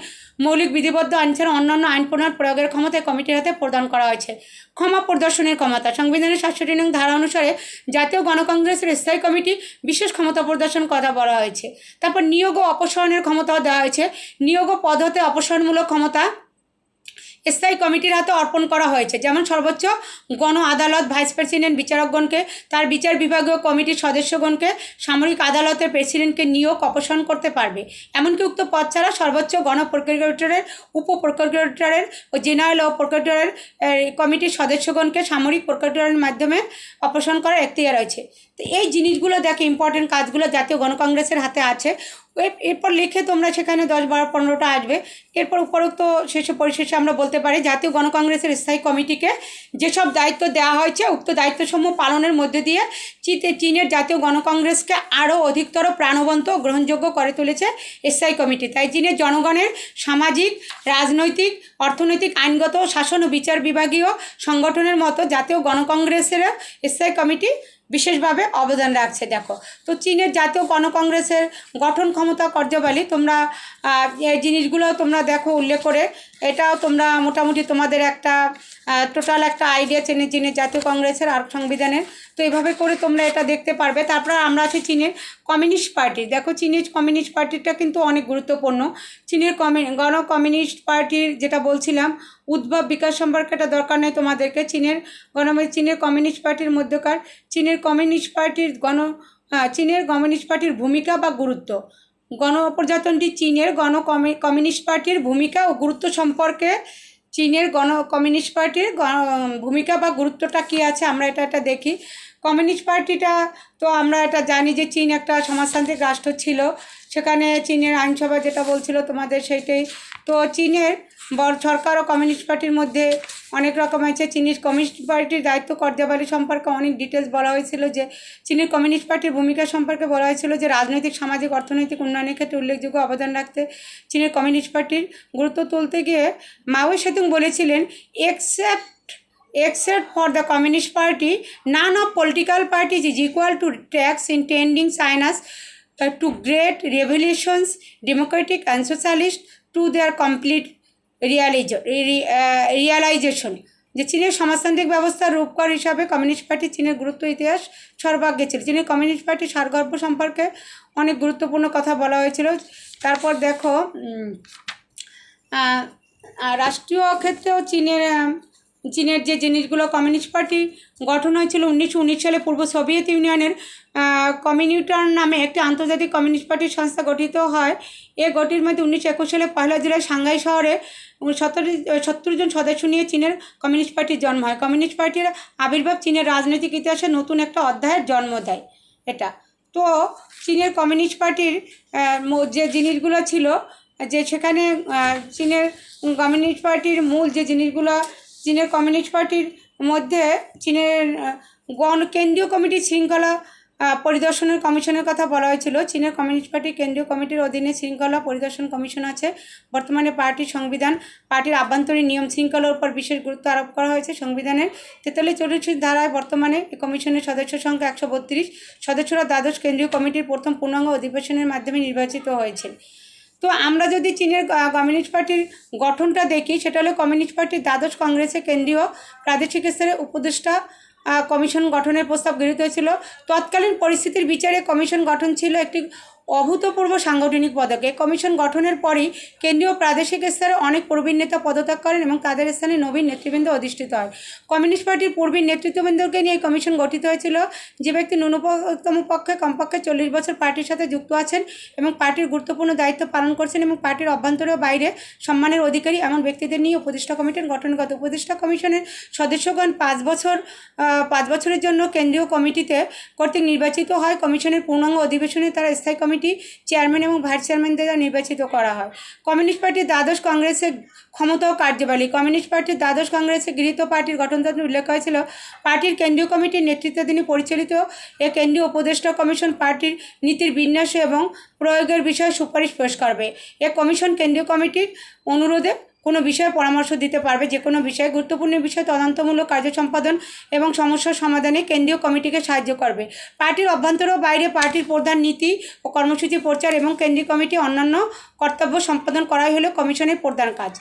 মৌলিক বিধিবদ্ধ আইন ছাড়া অন্যান্য আইন প্রয়োগের ক্ষমতা কমিটির হাতে প্রদান করা হয়েছে। ক্ষমা প্রদর্শনের ক্ষমতা, সংবিধানের 67 নং ধারা অনুসারে জাতীয় গণকংগ্রেসের স্থায়ী কমিটি বিশেষ ক্ষমতা প্রদর্শন কথা বলা হয়েছে। তারপর নিয়োগ ও অপসারণের ক্ষমতাও দেওয়া হয়েছে। নিয়োগ ও পদ হতে অপসারণমূলক ক্ষমতা স্থায়ী কমিটির হাতে অর্পণ করা হয়েছে। যেমন সর্বোচ্চ গণ আদালত ভাইস প্রেসিডেন্ট বিচারকগণকে, তার বিচার বিভাগীয় কমিটির সদস্যগণকে, সামরিক আদালতের প্রেসিডেন্টকে নিয়োগ অপসারণ করতে পারবে। এমনকি উক্ত পদ ছাড়া সর্বোচ্চ গণ প্রকিউটরের, উপ প্রকিউটরের ও জেনারেল ও প্রকিউটরের কমিটির সদস্যগণকে সামরিক প্রকিউটরের মাধ্যমে অপসারণ করার এখতিয়ার রয়েছে। তো এই জিনিসগুলো দেখে ইম্পর্টেন্ট কাজগুলো জাতীয় গণকংগ্রেসের হাতে আছে। এরপর লিখে তোমরা সেখানে 10, 12, 15টা আসবে। এরপর উপরোক্ত পরিশেষে আমরা বলতে পারি জাতীয় গণকংগ্রেসের স্থায়ী কমিটিকে যেসব দায়িত্ব দেওয়া হয়েছে উক্ত দায়িত্বসমূহ পালনের মধ্যে দিয়ে চীনের জাতীয় গণকংগ্রেসকে আরও অধিকতর প্রাণবন্ত ও গ্রহণযোগ্য করে তুলেছে স্থায়ী কমিটি। তাই চীনের জনগণের সামাজিক, রাজনৈতিক, অর্থনৈতিক, আইনগত, শাসন ও বিচার বিভাগীয় সংগঠনের মতো জাতীয় গণকংগ্রেসের স্থায়ী কমিটি বিশেষভাবে অবদান রাখছে। দেখো, তো চীনের জাতীয় গণকংগ্রেসের গঠন ক্ষমতা কার্যাবলী তোমরা এই জিনিসগুলো তোমরা দেখো উল্লেখ করে, এটাও তোমরা মোটামুটি তোমাদের একটা টোটাল একটা আইডিয়া চীনের জাতীয় কংগ্রেসের আর সংবিধানের। তো এইভাবে করে তোমরা এটা দেখতে পারবে। তারপর আমরা আছি চীনের কমিউনিস্ট পার্টি। দেখো, চীনের কমিউনিস্ট পার্টিটা কিন্তু অনেক গুরুত্বপূর্ণ। চীনের গণ কমিউনিস্ট পার্টির যেটা বলছিলাম উদ্ভব বিকাশ সম্পর্কে এটা দরকার নেই তোমাদেরকে। চীনের কমিউনিস্ট পার্টির মধ্যকার চীনের কমিউনিস্ট পার্টির ভূমিকা বা গুরুত্ব। গণপ্রজাতন্ত্রী চীনের কমিউনিস্ট পার্টির ভূমিকা ও গুরুত্ব সম্পর্কে চীনের কমিউনিস্ট পার্টির ভূমিকা বা গুরুত্বটা কী আছে আমরা এটা দেখি। কমিউনিস্ট পার্টিটা তো আমরা এটা জানি যে চীন একটা সমাজতান্ত্রিক রাষ্ট্র ছিল। সেখানে চীনের আইনসভা যেটা বলছিল তোমাদের সেইটাই। তো চীনের সরকার ও কমিউনিস্ট পার্টির মধ্যে অনেক রকম আছে। চীনের কমিউনিস্ট পার্টির দায়িত্ব কার্যাবলী সম্পর্কে অনেক ডিটেলস বলা হয়েছিল। যে চীনের কমিউনিস্ট পার্টির ভূমিকা সম্পর্কে বলা হয়েছিল যে রাজনৈতিক, সামাজিক, অর্থনৈতিক উন্নয়নের ক্ষেত্রে উল্লেখযোগ্য অবদান রাখতে চীনের কমিউনিস্ট পার্টির গুরুত্ব তুলতে গিয়ে মাও সেতুং বলেছিলেন, except for the Communist Party, none of political parties is equal to tracks in tending China's to great revolutions, democratic and socialist, to their complete realization. যে চীনের সমাজতান্ত্রিক ব্যবস্থার রূপকার হিসাবে কমিউনিস্ট পার্টি চীনের গুরুত্ব ইতিহাস সর্বাগ্রে ছিল। চীনের কমিউনিস্ট পার্টির সারগর্ভ সম্পর্কে অনেক গুরুত্বপূর্ণ কথা বলা হয়েছিল। তারপর দেখো, রাষ্ট্রীয় ক্ষেত্রেও চীনের যে জিনিসগুলো কমিউনিস্ট পার্টি গঠন হয়েছিল 1919 সালে পূর্ব সোভিয়েত ইউনিয়নের কমিউনিটার নামে একটি আন্তর্জাতিক কমিউনিস্ট পার্টির সংস্থা গঠিত হয়। এ গঠির মধ্যে 1921 সালে 1 জুলাই সাংহাই শহরে 70 জন সদস্য নিয়ে চীনের কমিউনিস্ট পার্টির জন্ম হয়। কমিউনিস্ট পার্টির আবির্ভাব চীনের রাজনৈতিক ইতিহাসে নতুন একটা অধ্যায়ের জন্ম দেয় এটা। তো চীনের কমিউনিস্ট পার্টির যে জিনিসগুলো ছিল, যে সেখানে চীনের কমিউনিস্ট পার্টির মূল যে জিনিসগুলো, চীনের কমিউনিস্ট পার্টির মধ্যে চীনের কেন্দ্রীয় কমিটির শৃঙ্খলা পরিদর্শনের কমিশনের কথা বলা হয়েছিল। চীনের কমিউনিস্ট পার্টির কেন্দ্রীয় কমিটির অধীনে শৃঙ্খলা পরিদর্শন কমিশন আছে। বর্তমানে পার্টির সংবিধান পার্টির আভ্যন্তরীণ নিয়ম শৃঙ্খলার উপর বিশেষ গুরুত্ব আরোপ করা হয়েছে। সংবিধানের 43-44 ধারায় বর্তমানে এই কমিশনের সদস্য সংখ্যা 132। সদস্যরা দ্বাদশ কেন্দ্রীয় কমিটির প্রথম পূর্ণাঙ্গ অধিবেশনের মাধ্যমে নির্বাচিত হয়েছে। তো আমরা যদি চীনের কমিউনিস্ট পার্টির গঠনটা দেখি, সেটা হলো কমিউনিস্ট পার্টির দ্বাদশ কংগ্রেসে কেন্দ্রীয় প্রাদেশিক স্তরে উপদেষ্টা কমিশন গঠনের প্রস্তাব গৃহীত হয়েছিল। তৎকালীন পরিস্থিতির বিচারে কমিশন গঠন ছিল একটি অভূতপূর্ব সাংগঠনিক পদক্ষেপ। কমিশন গঠনের পরই কেন্দ্রীয় প্রাদেশিক স্তরে অনেক প্রবীণ নেতা পদত্যাগ করেন এবং তাদের স্থানে নবীন নেতৃবৃন্দ অধিষ্ঠিত হয়। কমিউনিস্ট পার্টির প্রবীণ নেতৃত্ববৃন্দকে নিয়ে এই কমিশন গঠিত হয়েছিল। যে ব্যক্তি ন্যূনতম পক্ষে কমপক্ষে 40 বছর পার্টির সাথে যুক্ত আছেন এবং পার্টির গুরুত্বপূর্ণ দায়িত্ব পালন করছেন এবং পার্টির অভ্যন্তরে ও বাইরে সম্মানের অধিকারী এমন ব্যক্তিদের নিয়ে উপদেষ্টা কমিটির গঠনগত। উপদেষ্টা কমিশনের সদস্যগণ 5 বছরের জন্য কেন্দ্রীয় কমিটিতে কর্তৃক নির্বাচিত হয়। কমিশনের পূর্ণাঙ্গ অধিবেশনে তারা স্থায়ী কমিটি চেয়ারম্যান এবং ভাইস চেয়ারম্যানদের দ্বারা নির্বাচিত করা হয়। কমিউনিস্ট পার্টির দ্বাদশ কংগ্রেসের ক্ষমতা ও কার্যবলী। কমিউনিস্ট পার্টির দ্বাদশ কংগ্রেসে গৃহীত পার্টির গঠনতন্ত্রে উল্লেখ হয়েছিল, পার্টির কেন্দ্রীয় কমিটির নেতৃত্বাধীনে পরিচালিত এ কেন্দ্রীয় উপদেষ্টা কমিশন পার্টির নীতির বিন্যাস এবং প্রয়োগের বিষয়ে সুপারিশ পেশ করবে। এ কমিশন কেন্দ্রীয় কমিটির অনুরোধে কোনো বিষয়ে পরামর্শ দিতে পারবে। যে কোনো বিষয়ে গুরুত্বপূর্ণ বিষয় তদন্তমূলক কার্য সম্পাদন এবং সমস্যার সমাধানে কেন্দ্রীয় কমিটিকে সাহায্য করবে। পার্টির অভ্যন্তরে ও বাইরে পার্টির প্রধান নীতি ও কর্মসূচি প্রচার এবং কেন্দ্রীয় কমিটি অন্যান্য কর্তব্য সম্পাদন করাই হলো কমিশনের প্রধান কাজ।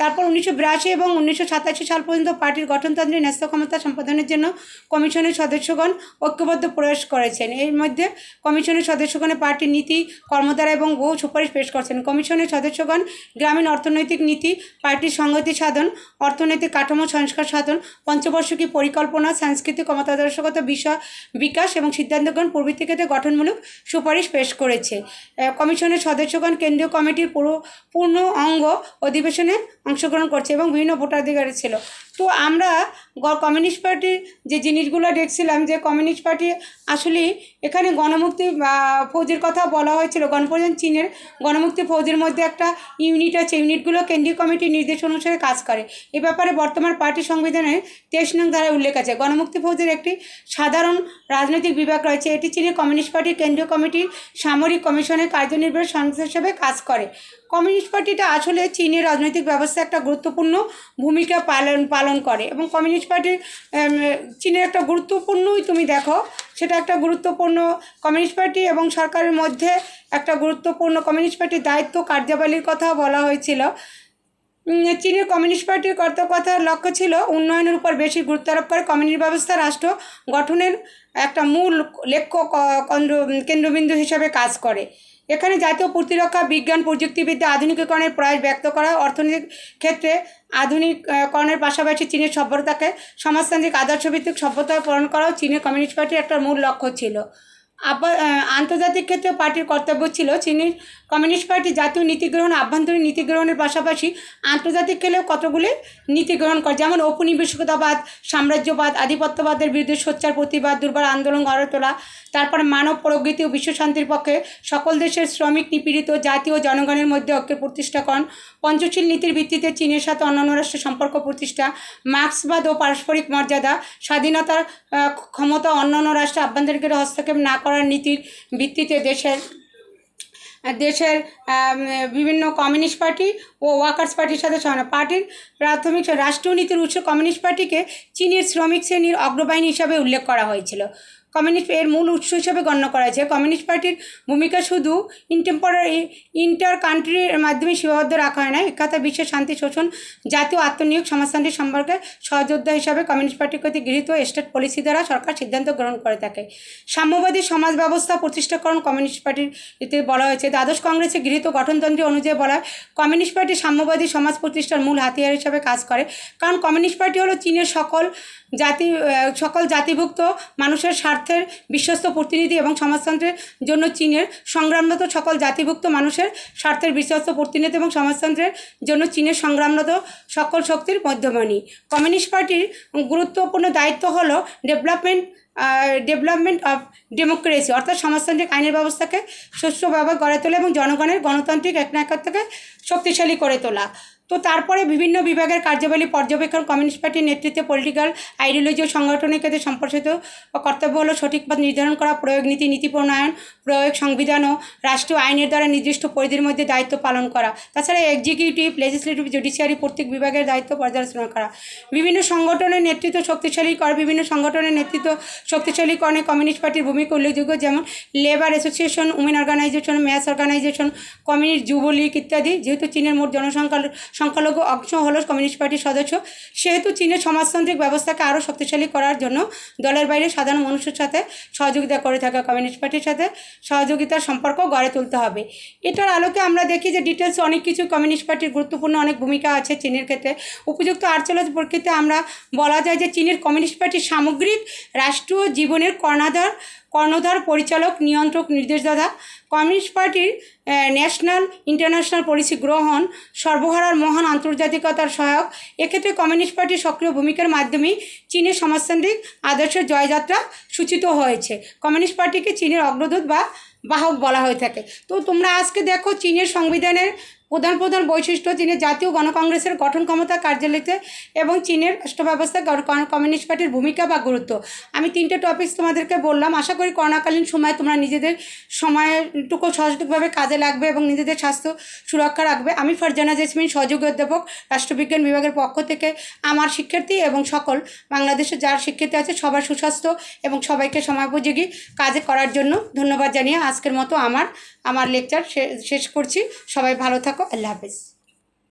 তারপর 1982 এবং 1987 সাল পর্যন্ত পার্টির গঠনতন্ত্রের ন্যস্ত ক্ষমতা সম্পাদনের জন্য কমিশনের সদস্যগণ ঐক্যবদ্ধ প্রয়াস করেছেন। এর মধ্যে কমিশনের সদস্যগণে পার্টির নীতি, কর্মধারা এবং বহু সুপারিশ পেশ করছেন। কমিশনের সদস্যগণ গ্রামীণ অর্থনৈতিক নীতি, পার্টির সংহতি সাধন, অর্থনৈতিক কাঠামো সংস্কার সাধন, পঞ্চবার্ষিকী পরিকল্পনা, সাংস্কৃতিক মতাদর্শগত বিষয় বিকাশ এবং সিদ্ধান্তগ্রহণ প্রভৃতি ক্ষেত্রে গঠনমূলক সুপারিশ পেশ করেছে। কমিশনের সদস্যগণ কেন্দ্রীয় কমিটির পূর্ণ অঙ্গ অধিবেশনে অংশগ্রহণ করছে এবং বিভিন্ন ভোটাধিকার ছিল। তো আমরা কমিউনিস্ট পার্টির যে জিনিসগুলো দেখছিলাম, যে কমিউনিস্ট পার্টি আসলে এখানে গণমুক্তি ফৌজের কথা বলা হয়েছিল। গণপ্রজাতন্ত্রী চীনের গণমুক্তি ফৌজের মধ্যে একটা ইউনিট আছে। ইউনিটগুলো কেন্দ্রীয় কমিটির নির্দেশ অনুসারে কাজ করে। এ ব্যাপারে বর্তমান পার্টি সংবিধানের 23 নং ধারায় উল্লেখ আছে। গণমুক্তি ফৌজের একটি সাধারণ রাজনৈতিক বিভাগ রয়েছে। এটি চীনের কমিউনিস্ট পার্টির কেন্দ্রীয় কমিটির সামরিক কমিশনের কার্যনির্বাহী সংস্থা হিসেবে কাজ করে। কমিউনিস্ট পার্টিটা আসলে চীনের রাজনৈতিক ব্যবস্থা একটা গুরুত্বপূর্ণ ভূমিকা পালন করে এবং কমিউনিস্ট পার্টির চীনের একটা গুরুত্বপূর্ণই তুমি দেখো, সেটা একটা গুরুত্বপূর্ণ কমিউনিস্ট পার্টি এবং সরকারের মধ্যে একটা গুরুত্বপূর্ণ কমিউনিস্ট পার্টির দায়িত্ব কার্যাবলীর কথা বলা হয়েছিল। চীনের কমিউনিস্ট পার্টির কথার লক্ষ্য ছিল উন্নয়নের উপর বেশি গুরুত্ব আরোপ করে কমিউনিস্ট ব্যবস্থা রাষ্ট্র গঠনের একটা মূল লক্ষ্য কেন্দ্রবিন্দু হিসাবে কাজ করে। এখানে জাতীয় প্রতিরক্ষা, বিজ্ঞান, প্রযুক্তিবিদ্যা আধুনিকীকরণের প্রয়াস ব্যক্ত করা, অর্থনৈতিক ক্ষেত্রে আধুনিকরণের পাশাপাশি চীনের সভ্যতাকে সমাজতান্ত্রিক আদর্শভিত্তিক সভ্যতায় পূরণ করাও চীনের কমিউনিস্ট পার্টির একটা মূল লক্ষ্য ছিল। আবার আন্তর্জাতিক ক্ষেত্রে পার্টির কর্তব্য ছিল চীনের কমিউনিস্ট পার্টি জাতীয় নীতি গ্রহণ, আভ্যন্তরীণ নীতি গ্রহণের পাশাপাশি আন্তর্জাতিক ক্ষেত্রেও কতগুলি নীতি গ্রহণ করে, যেমন ঔপনিবেশিকতাবাদ, সাম্রাজ্যবাদ, আধিপত্যবাদের বিরুদ্ধে সোচ্চার প্রতিবাদ, দুর্বার আন্দোলন গড়ে তোলা, তারপরে মানব প্রগতি ও বিশ্বশান্তির পক্ষে সকল দেশের শ্রমিক, নিপীড়িত জাতি ও জনগণের মধ্যে ঐক্যের প্রতিষ্ঠাকরণ, পঞ্চশীল নীতির ভিত্তিতে চীনের সাথে অন্যান্য রাষ্ট্রের সম্পর্ক প্রতিষ্ঠা, মার্ক্সবাদ ও পারস্পরিক মর্যাদা, স্বাধীনতার ক্ষমতা, অন্যান্য রাষ্ট্রের আভ্যন্তরীণ হস্তক্ষেপ না করার নীতির ভিত্তিতে দেশের বিভিন্ন কমিউনিস্ট পার্টি ও ওয়ার্কার্স পার্টির সাথে সহায়তা। পার্টির প্রাথমিক রাষ্ট্রীয় নীতির উৎস কমিউনিস্ট পার্টিকে চীনের শ্রমিক শ্রেণীর অগ্রবাহিনী হিসাবে উল্লেখ করা হয়েছিল। কমিউনিস্ট এর মূল উৎস হিসাবে গণ্য করা হয়েছে। কমিউনিস্ট পার্টির ভূমিকা শুধু ইন্টার কান্ট্রির মাধ্যমে সীমাবদ্ধ রাখা হয় না। একাতা বিশ্বের শান্তি, শোষণ, জাতীয় আত্মনিয়োগ, সমাজতান্ত্রিক সম্পর্কে সহযোদ্ধা হিসাবে কমিউনিস্ট পার্টির কর্তৃক গৃহীত স্টেট পলিসি দ্বারা সরকার সিদ্ধান্ত গ্রহণ করে থাকে। সাম্যবাদী সমাজ ব্যবস্থা প্রতিষ্ঠাকরণ কমিউনিস্ট পার্টির এতে বলা হয়েছে। দ্বাদশ কংগ্রেসে গৃহীত গঠনতন্ত্র অনুযায়ী বলা হয়, কমিউনিস্ট পার্টি সাম্যবাদী সমাজ প্রতিষ্ঠার মূল হাতিয়ার হিসাবে কাজ করে। কারণ কমিউনিস্ট পার্টি হলো চীনের সকল জাতিভুক্ত মানুষের স্বার্থের বিশ্বস্ত প্রতিনিধি এবং সমাজতন্ত্রের জন্য চীনের সংগ্রামরত সকল জাতিভুক্ত মানুষের স্বার্থের বিশ্বস্ত প্রতিনিধি এবং সমাজতন্ত্রের জন্য চীনের সংগ্রামরত সকল শক্তির মধ্যমণি। কমিউনিস্ট পার্টির গুরুত্বপূর্ণ দায়িত্ব হলো ডেভেলপমেন্ট অফ ডেমোক্রেসি, অর্থাৎ সমাজতান্ত্রিক আইনের ব্যবস্থাকে সুষ্ঠুভাবে গড়ে তোলা এবং জনগণের গণতান্ত্রিক একনায়কত্বকে শক্তিশালী করে তোলা। তো তারপরে বিভিন্ন বিভাগের কার্যাবলী পর্যবেক্ষণ, কমিউনিস্ট পার্টির নেতৃত্বে পলিটিক্যাল আইডিওলজি ও সাংগঠনিক ক্ষেত্রে সম্প্রসারিত কর্তব্য হলো সঠিক পথ নির্ধারণ করা, প্রয়োগ নীতি প্রণয়ন, প্রয়োগ সংবিধান ও রাষ্ট্রীয় আইনের দ্বারা নির্দিষ্ট পরিধির মধ্যে দায়িত্ব পালন করা। তাছাড়া এক্সিকিউটিভ, লেজিসলেটিভ, জুডিশিয়ারি প্রত্যেক বিভাগের দায়িত্ব পর্যালোচনা করা। বিভিন্ন সংগঠনের নেতৃত্ব শক্তিশালী করা, বিভিন্ন সংগঠনের নেতৃত্ব শক্তিশালীকরণে কমিউনিস্ট পার্টির ভূমিকা উল্লেখযোগ্য, যেমন labour association, women organisation, mass organisation, communist যুবলীগ ইত্যাদি। যেহেতু চীনের মোট সংখ্যালঘু অংশ হলো কমিউনিস্ট পার্টির সদস্য, সেহেতু চীনের সমাজতান্ত্রিক ব্যবস্থাকে আরও শক্তিশালী করার জন্য দলের বাইরে সাধারণ মানুষের সাথে সহযোগিতা করে থাকা কমিউনিস্ট পার্টির সাথে সহযোগিতার সম্পর্ক গড়ে তুলতে হবে। এটার আলোকে আমরা দেখি যে ডিটেলস অনেক কিছু কমিউনিস্ট পার্টির গুরুত্বপূর্ণ অনেক ভূমিকা আছে চীনের ক্ষেত্রে। উপযুক্ত আর্চোলজি প্রকৃতিতে আমরা বলা যায় যে চীনের কমিউনিস্ট পার্টির সামগ্রিক রাষ্ট্রীয় জীবনের কর্ণধার, পরিচালক, নিয়ন্ত্রক, নির্দেশদাতা। কমিউনিস্ট পার্টির ন্যাশনাল ইন্টারন্যাশনাল পলিসি গ্রহণ, সর্বহারার মহান আন্তর্জাতিকতার সহায়ক। এক্ষেত্রে কমিউনিস্ট পার্টির সক্রিয় ভূমিকার মাধ্যমেই চীনের সমাজতান্ত্রিক আদর্শের জয়যাত্রা সূচিত হয়েছে। কমিউনিস্ট পার্টিকে চীনের অগ্রদূত বা বাহক বলা হয়ে থাকে। তো তোমরা আজকে দেখো চীনের সংবিধানের প্রধান বৈশিষ্ট্য, চীনের জাতীয় গণকংগ্রেসের গঠন ক্ষমতা, কার্যালয়তে এবং চীনের রাষ্ট্র ব্যবস্থা, কমিউনিস্ট পার্টির ভূমিকা বা গুরুত্ব। আমি 3টে টপিকস তোমাদেরকে বললাম। আশা করি করোনাকালীন সময় তোমরা নিজেদের সময়টুকু সঠিকভাবে কাজে লাগবে এবং নিজেদের স্বাস্থ্য সুরক্ষা রাখবে। আমি ফারজানা জেসমিন, সহযোগী অধ্যাপক, রাষ্ট্রবিজ্ঞান বিভাগের পক্ষ থেকে আমার শিক্ষার্থী এবং সকল বাংলাদেশের যার শিক্ষার্থী আছে সবার সুস্বাস্থ্য এবং সবাইকে সময়োপযোগী কাজে করার জন্য ধন্যবাদ জানিয়ে আজকের মতো আমার লেকচার শেষ করছি। সবাই ভালো থাকো। আল্লাহ হাফেজ।